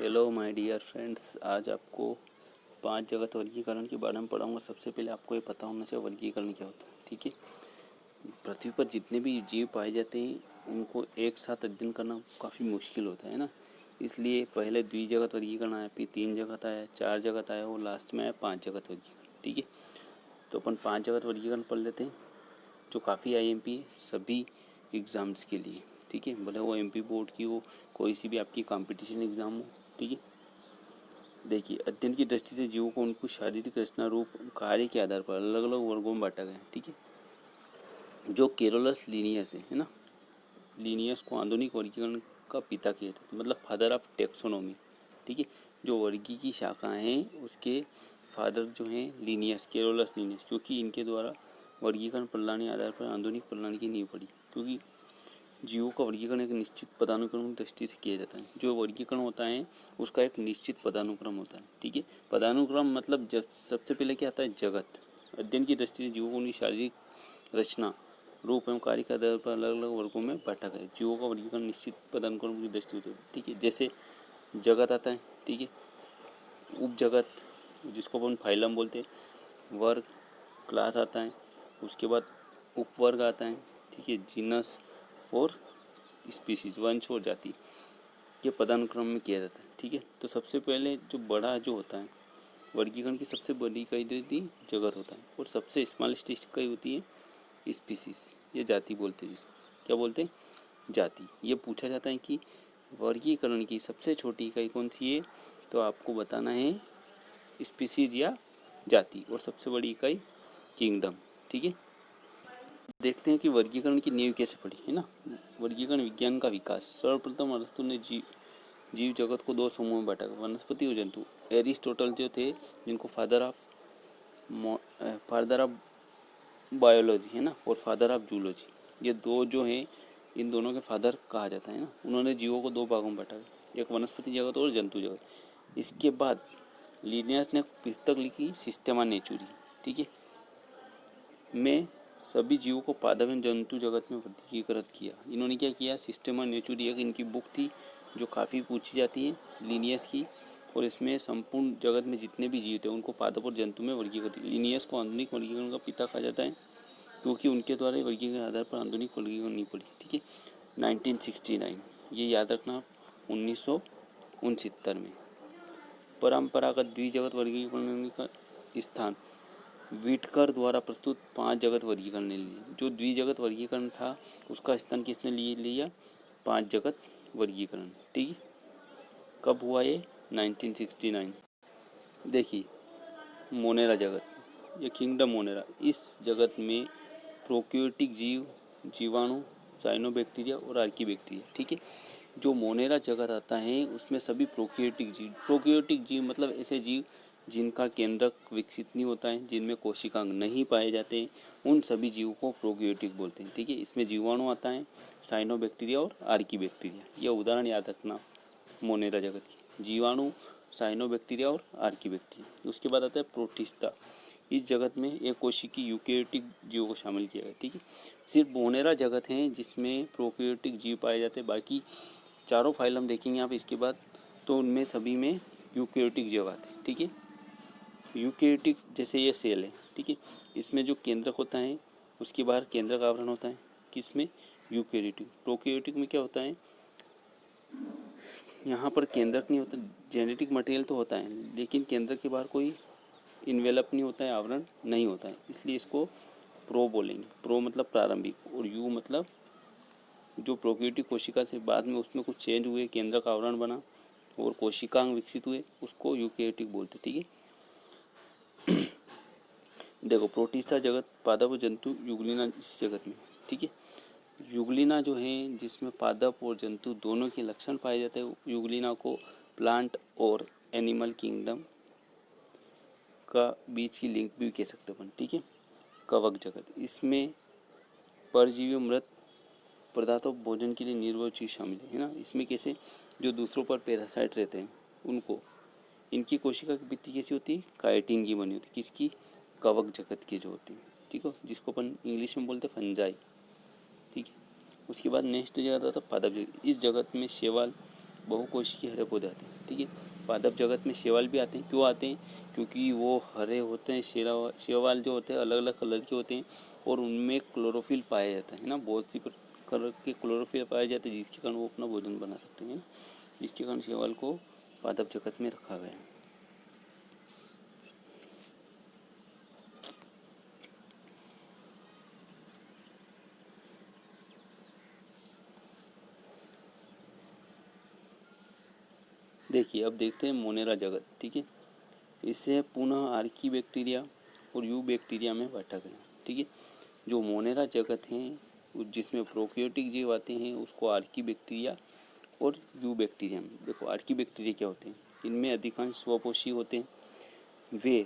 Hello my dear friends, आज आपको 5 जगत वर्गीकरण के बारे में पढ़ाऊंगा। सबसे पहले आपको ये पता होना चाहिए वर्गीकरण क्या होता है। ठीक है, पृथ्वी पर जितने भी जीव पाए जाते हैं उनको एक साथ अध्ययन करना काफ़ी मुश्किल होता है ना। इसलिए पहले द्विजगत वर्गीकरण आया, फिर 3 जगत आया, 4 जगत आया और लास्ट में आया 5 जगत वर्गीकरण। ठीक है, तो अपन 5 जगत वर्गीकरण पढ़ लेते हैं जो काफ़ी IMP है सभी एग्ज़ाम्स के लिए। ठीक है, भले वो MP बोर्ड की हो, कोई सी भी आपकी कंपटीशन एग्ज़ाम हो। ठीक है, देखिए, अध्ययन की दृष्टि से जीवों को उनको शारीरिक रचना, रूप, कार्य के आधार पर अलग अलग वर्गों में बांटा गया। ठीक है, जो केरोलस लीनियस है ना, लीनियस को आधुनिक वर्गीकरण का पिता कहते हैं, मतलब फादर ऑफ टेक्सोनॉमी। ठीक है, जो वर्गी की शाखाएं हैं उसके फादर जो हैं लीनियस, केरोलस लीनियस, क्योंकि इनके द्वारा वर्गीकरण प्रणाली आधार पर आधुनिक प्रणाली की नींव पड़ी। क्योंकि जीवों का वर्गीकरण एक निश्चित पदानुक्रम की दृष्टि से किया जाता है। जो वर्गीकरण होता है उसका एक निश्चित पदानुक्रम होता है। ठीक है, पदानुक्रम मतलब जब सबसे पहले क्या आता है जगत। अध्ययन की दृष्टि से जीवों को उनकी शारीरिक रचना, रूप एवं कार्य के आधार पर अलग अलग वर्गों में बांटा गया। जीवों का वर्गीकरण निश्चित पदानुक्रम की दृष्टि से। ठीक है, जैसे जगत आता है, ठीक है, उप जगत जिसको अपन फाइलम बोलते हैं, वर्ग क्लास आता है, उसके बाद उपवर्ग आता है। ठीक है, जीनस और स्पीसीज, वंश और जाति के पदानुक्रम में किया जाता है। ठीक है, तो सबसे पहले जो बड़ा जो होता है वर्गीकरण की सबसे बड़ी इकाई जो होती है जगत होता है, और सबसे स्मॉलेस्ट इकाई होती है स्पीसीज, ये जाति बोलते हैं जिसको। क्या बोलते हैं? जाति। ये पूछा जाता है कि वर्गीकरण की सबसे छोटी इकाई कौन सी है, तो आपको बताना है स्पीसीज या जाति, और सबसे बड़ी इकाई किंगडम। ठीक है, देखते हैं कि वर्गीकरण की नींव कैसे पड़ी है ना। वर्गीकरण विज्ञान का विकास। सर्वप्रथम अरस्तु ने जीव जगत को 2 समूह में बांटा, वनस्पति और जंतु। एरिस्टोटल जो थे, जिनको फादर ऑफ बायोलॉजी है ना, और फादर ऑफ जूलॉजी, ये दो जो हैं इन दोनों के फादर कहा जाता है ना। उन्होंने जीवों को 2 भागों में बांटा, एक वनस्पति जगत और जंतु जगत। इसके बाद लिनियस ने पुस्तक लिखी सिस्टेमा नेचुरी। ठीक है, में सभी जीवों को पादप एवं जंतु जगत में वर्गीकृत किया। इन्होंने क्या किया, सिस्टेमा नेचुरी एक इनकी बुक थी जो काफ़ी पूछी जाती है लिनियस की, और इसमें संपूर्ण जगत में जितने भी जीव थे उनको पादप और जंतु में वर्गीकृत। लिनियस को आधुनिक वर्गीकरण का पिता कहा जाता है क्योंकि उनके द्वारा वर्गीकरण के आधार पर आधुनिक वर्गीकरण नहीं पड़ी। ठीक है, 1969, ये याद रखना, 1969 में। परंपरागत द्विजगत वर्गीकरण का स्थान व्हिटकर द्वारा प्रस्तुत 5 जगत वर्गीकरण ने लिया। जो द्विजगत वर्गीकरण था उसका स्थान किसने लिया? 5 जगत वर्गीकरण। ठीक है, कब हुआ ये? 1969। देखिए, मोनेरा जगत, ये किंगडम मोनेरा, इस जगत में प्रोक्योटिक जीव, जीवाणु, साइनोबैक्टीरिया और आर्कीबैक्टीरिया। ठीक है, जो मोनेरा जगत आता है उसमें सभी प्रोक्योटिक जीव मतलब ऐसे जीव जिनका केंद्रक विकसित नहीं होता है, जिनमें कोशिकांग नहीं पाए जाते, उन सभी जीवों को प्रोक्योटिक बोलते हैं। ठीक है, इसमें जीवाणु आता है, साइनोबैक्टीरिया और आर्कीबैक्टीरिया। यह उदाहरण याद रखना मोनेरा जगत की, जीवाणु, साइनोबैक्टीरिया और आर्कीबैक्टीरिया। उसके बाद आता है प्रोटिस्टा। इस जगत में एक कोशिकी यूकेरियोटिक जीवों को शामिल किया गया। ठीक है, सिर्फ मोनेरा जगत है जिसमें प्रोक्योटिक जीव पाए जाते हैं, बाकी चारों फाइलम देखेंगे आप इसके बाद, तो उनमें सभी में यूकेरियोटिक जीव आते हैं। ठीक है, यूकेरियोटिक जैसे ये सेल है। ठीक है, इसमें जो केंद्रक होता है उसके बाहर केंद्रक आवरण होता है, किसमें? यूकेरियोटिक। प्रोक्योटिक में क्या होता है, यहाँ पर केंद्रक नहीं होता, जेनेटिक मटेरियल तो होता है लेकिन केंद्रक के बाहर कोई इन्वेलप नहीं होता है, आवरण नहीं होता है, इसलिए इसको प्रो बोलेंगे। प्रो मतलब प्रारंभिक, और यू मतलब जो प्रोक्योटिक कोशिका से बाद में उसमें कुछ चेंज हुए, केंद्रक आवरण बना और कोशिकांग विकसित हुए, उसको यूकेरियोटिक बोलते। ठीक है, देखो, प्रोटिस्टा जगत, पादप जंतु, युगलिना इस जगत में। ठीक है, युगलिना जो है जिसमें पादप और जंतु दोनों के लक्षण पाए जाते हैं, युगलिना को प्लांट और एनिमल किंगडम का बीच की लिंक भी कह सकते हैं। ठीक है, कवक जगत, इसमें परजीवी मृत पदार्थों भोजन के लिए निर्भर चीज शामिल है ना। इसमें कैसे, जो दूसरों पर पैरासाइट्स रहते हैं उनको, इनकी कोशिका की भित्ति कैसी होती है? काइटिन की बनी होती है, किसकी? कवक जगत की जो होती है। ठीक है, जिसको अपन इंग्लिश में बोलते हैं फंजाई। ठीक है, उसके बाद नेक्स्ट जगत आता है पादप जगत। इस जगत में शैवाल, बहुकोशिकीय हरे पौधे आते हैं, ठीक है। पादप जगत में शैवाल भी आते हैं। क्यों आते हैं? क्योंकि वो हरे होते हैं। शैवाल जो होते हैं अलग अलग कलर के होते हैं और उनमें क्लोरोफिल पाया जाता है ना, बहुत सी कलर के क्लोरोफिल पाए जाते हैं, जिसके कारण वो अपना भोजन बना सकते हैं, जिसके कारण शैवाल को पादप जगत में रखा गया है। देखिए अब देखते हैं मोनेरा जगत, ठीक है। इसे पुनः आर्की बैक्टीरिया और यू बैक्टीरिया में बांटा गया, ठीक है। जो मोनेरा जगत है जिसमें प्रोकैरियोटिक जीव आते हैं उसको आर्की बैक्टीरिया और यू बैक्टीरिया में। देखो आर्की बैक्टीरिया क्या होते हैं, इनमें अधिकांश स्वपोषी होते हैं। वे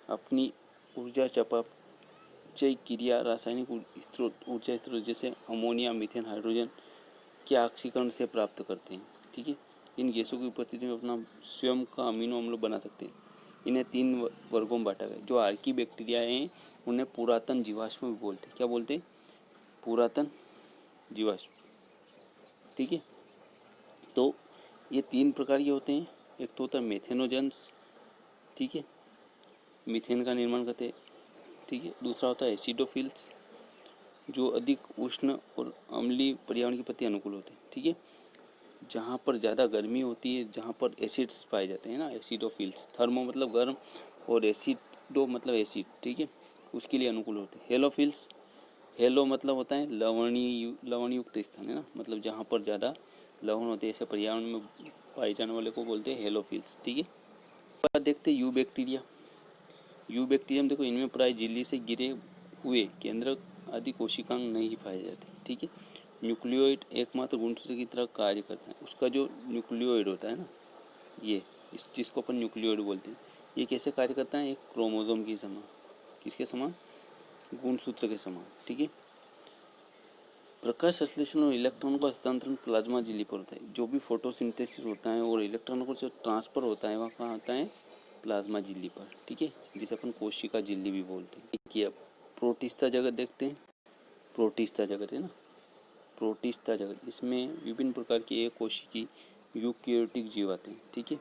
अपनी ऊर्जा चयापचय क्रिया रासायनिक ऊर्जा स्रोत जैसे अमोनिया, मीथेन, हाइड्रोजन के ऑक्सीकरण से प्राप्त करते हैं, ठीक है। इन गैसों की उपस्थिति में अपना स्वयं का अमीनो अम्ल बना सकते हैं। इन्हें 3 वर्गों में बांटा गया। जो आर्की बैक्टीरिया हैं उन्हें पुरातन जीवाश्म भी बोलते हैं। क्या बोलते हैं? पुरातन जीवाश्म, ठीक है। तो ये 3 प्रकार के होते हैं। एक तो होता है मेथेनोजेंस, ठीक है, मीथेन का निर्माण करते हैं, ठीक है। दूसरा होता है एसिडोफिल्स, जो अधिक उष्ण और अम्लीय पर्यावरण के प्रति अनुकूल होते हैं, ठीक है। जहाँ पर ज़्यादा गर्मी होती है, जहाँ पर एसिड्स पाए जाते हैं ना, एसिडोफिल्स। थर्मो मतलब गर्म और एसिडो मतलब एसिड, ठीक है, उसके लिए अनुकूल होते हैं। हेलोफिल्स, हेलो मतलब होता है लवण युक्त स्थान, है ना, मतलब जहाँ पर ज़्यादा लवण होते हैं, ऐसे पर्यावरण में पाए जाने वाले को बोलते हैं हेलोफिल्स, ठीक है। बाद देखते हैं यू बैक्टीरिया। यू बैक्टीरिया में देखो इनमें प्राय झिल्ली से गिरे हुए केंद्रक आदि कोशिकांग नहीं पाए जाते, ठीक है। न्यूक्लियोइड एकमात्र गुणसूत्र की तरह कार्य करता है। उसका जो न्यूक्लियोइड होता है ना, ये जिसको अपन न्यूक्लियोइड बोलते हैं, ये कैसे कार्य करता है? एक क्रोमोसोम के समान। किसके समान? गुणसूत्र के समान, ठीक है। प्रकाश संश्लेषण और इलेक्ट्रॉनों का हस्तांतरण प्लाज्मा झिल्ली पर होता है। जो भी फोटोसिंथेसिस होता है और इलेक्ट्रॉनों को जो ट्रांसफर होता है वहाँ कहाँ होता है? प्लाज्मा झिल्ली पर, ठीक है, जिसे अपन कोशिका झिल्ली भी बोलते हैं। देखिए अब प्रोटिस्टा जगत देखते हैं। प्रोटिस्टा जगत है ना, प्रोटिस्टा जगत, इसमें विभिन्न प्रकार के एक कोशिकी यूकेरियोटिक जीव आते हैं, ठीक है।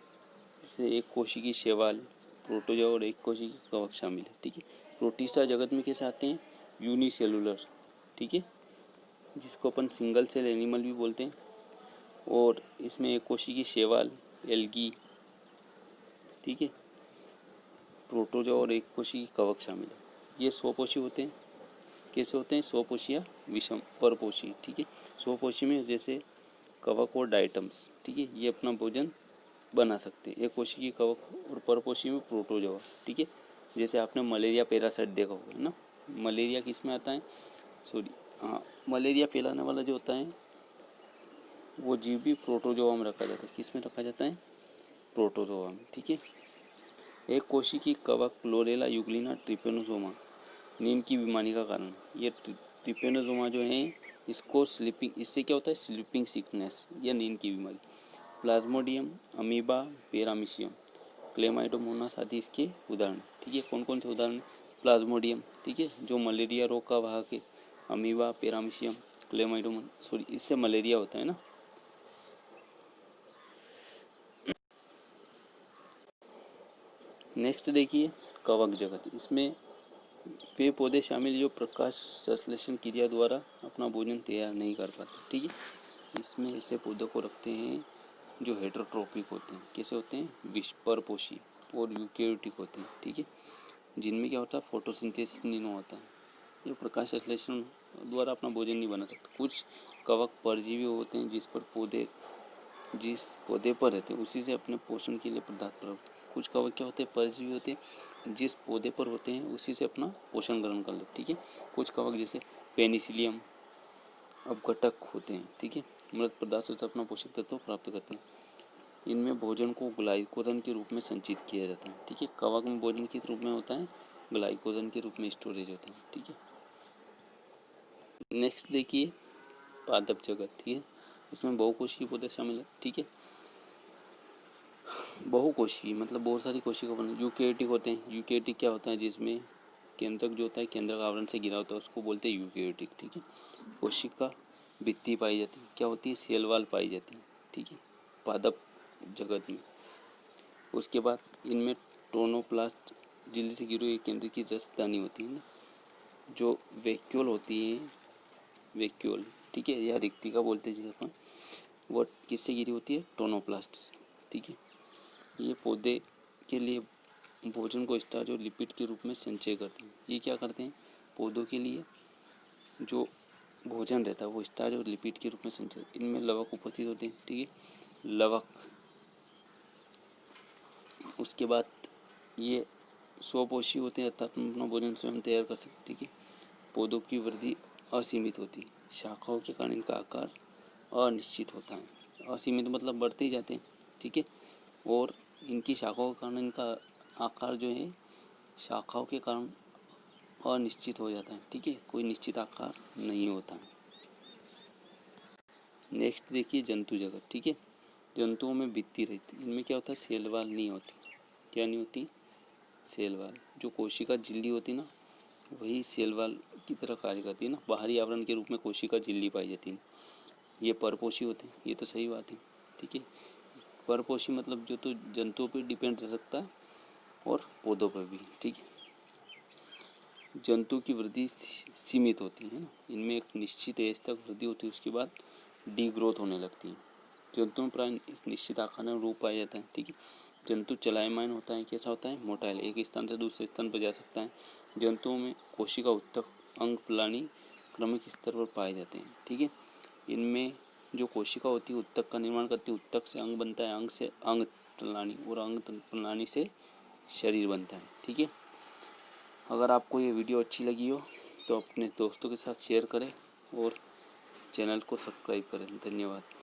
इससे एक कोशिकी शैवाल, प्रोटोजोआ और एक कोशिकी कवक शामिल है, ठीक है। प्रोटिस्टा जगत में कैसे आते हैं? यूनिसेलुलर, ठीक है, जिसको अपन सिंगल सेल एनिमल भी बोलते हैं। और इसमें एक कोशिकी शैवाल, एल्गी, ठीक है, प्रोटोजोआ और एक कोशिकी कवक शामिल है। ये स्वपोषी होते हैं। कैसे होते हैं? स्वपोषी या विषम परपोषी, ठीक है। स्वपोषी में जैसे कवक और डाइटम्स, ठीक है, ये अपना भोजन बना सकते हैं। एक कोशिकीय कवक और परपोषी में प्रोटोजोआ, ठीक है। जैसे आपने मलेरिया पैरासाइट देखा होगा ना, मलेरिया किस में आता है? हाँ, मलेरिया फैलाने वाला जो होता है वो जीव भी प्रोटोजोआ में रखा जाता है। किस में रखा जाता है? प्रोटोजोआ में, ठीक है। एक कोशिकीय कवक क्लोरेला यूग्लिना ट्रिपेनोसोमा नींद की बीमारी का कारण। ये ट्रिपेनोसोमा जो है इसको इससे क्या होता है? स्लीपिंग सिकनेस या नींद की बीमारी। प्लाज्मोडियम, अमीबा, पैरामीशियम, क्लेमाइडोमोनास आदि इसके उदाहरण, ठीक है। कौन कौन से उदाहरण? प्लाज्मोडियम, ठीक है, जो मलेरिया रोग का वाहक है। अमीबा, पैरामीशियम, क्लेमाइडोमोनास, सॉरी, इससे मलेरिया होता है ना। नेक्स्ट देखिए कवक जगत। इसमें वे पौधे शामिल जो प्रकाश संश्लेषण क्रिया द्वारा अपना भोजन तैयार नहीं कर पाते, ठीक है। इसमें ऐसे पौधों को रखते हैं जो हेटरोट्रोपिक होते हैं। कैसे होते हैं? परपोषी और यूकेरियोटिक होते हैं, ठीक है, जिनमें क्या होता है? फोटोसिंथेसिस नहीं होता है। ये प्रकाश संश्लेषण द्वारा अपना भोजन नहीं बना सकते। कुछ कवक परजीवी होते हैं जिस पौधे पर रहते हैं उसी से अपने पोषण के लिए पदार्थ प्राप्त। कुछ कवक क्या होते हैं? परजीवी होते हैं, जिस पौधे पर होते हैं उसी से अपना पोषण ग्रहण कर लेते, ठीक है। कुछ कवक जैसे पेनिसिलियम अपघटक होते हैं, ठीक है, मृत पदार्थों से अपना पोषक तत्व प्राप्त करते हैं। इनमें भोजन को ग्लाइकोजन के रूप में संचित किया जाता है, ठीक है। कवक में भोजन किस रूप में होता है? ग्लाइकोजन के रूप में स्टोरेज होता है, ठीक है। नेक्स्ट देखिए पादप जगत, ठीक है, इसमें बहुकोशिकीय पौधे शामिल है, ठीक है। बहुकोशिकीय मतलब बहुत सारी कोशिका बने। यूकेरियोटिक होते हैं। यूकेरियोटिक क्या होता है? जिसमें केंद्रक जो होता है केंद्रक आवरण से घिरा होता है उसको बोलते हैं यूकेरियोटिक, ठीक है। कोशिका भित्ति पाई जाती है। क्या होती है? सेल वॉल पाई जाती है, ठीक है। पादप जगत में। उसके बाद इनमें टोनोप्लास्ट झिल्ली से घिरी हुई केंद्र की रसदानी होती है ना, जो वैक्यूल होती है, वैक्यूल, ठीक है, या रिक्तिका बोलते हैं जिसे अपन, वो किससे घिरी होती है? टोनोप्लास्ट से, ठीक है। ये पौधे के लिए भोजन को स्टार्च और लिपिड के रूप में संचय करते हैं। ये क्या करते हैं? पौधों के लिए जो भोजन रहता है वो स्टार्च और लिपिड के रूप में संचय, इनमें लवक उपस्थित होते हैं, ठीक है, लवक। उसके बाद ये स्वपोषी होते हैं, अर्थात अपना भोजन स्वयं तैयार कर सकते, ठीक है। पौधों की वृद्धि असीमित होती है, शाखाओं के कारण इनका आकार अनिश्चित होता है। असीमित मतलब बढ़ते ही जाते हैं, ठीक है। और इनकी शाखाओं के कारण इनका आकार जो है शाखाओं के कारण अनिश्चित हो जाता है, ठीक है, कोई निश्चित आकार नहीं होता। नेक्स्ट देखिए जंतु जगत, ठीक है। जंतुओं में भित्ति रहती है, इनमें क्या होता है? सेल वाल नहीं होती। क्या नहीं होती? Cell wall. जो कोशिका झिल्ली होती है ना, वही सेल वाल की तरह कार्य करती है ना, बाहरी आवरण के रूप में कोशिका झिल्ली पाई जाती है। ये परपोषी होते हैं, ये तो सही बात है, ठीक है। परपोषी मतलब जो तो जंतुओं पर डिपेंड रह सकता है और पौधों पर भी, ठीक है। जंतु की वृद्धि सीमित होती है ना, इनमें एक निश्चित एज तक वृद्धि होती है, उसके बाद डी ग्रोथ होने लगती है। जंतु में प्राय एक निश्चित आकार में रूप पाया जाता है, ठीक है। जंतु चलायमान होता है, कैसा होता है? मोटाइल, एक स्थान से दूसरे स्थान पर जा सकता है। जंतुओं में कोशिका उत्तक अंग फलानी क्रमिक स्तर पर पाए जाते हैं, ठीक है। इनमें जो कोशिका होती है उत्तक का निर्माण करती है, उत्तक से अंग बनता है, अंग से अंग फलानी और अंग फलानी से शरीर बनता है, ठीक है। अगर आपको ये वीडियो अच्छी लगी हो तो अपने दोस्तों के साथ शेयर करें और चैनल को सब्सक्राइब करें। धन्यवाद।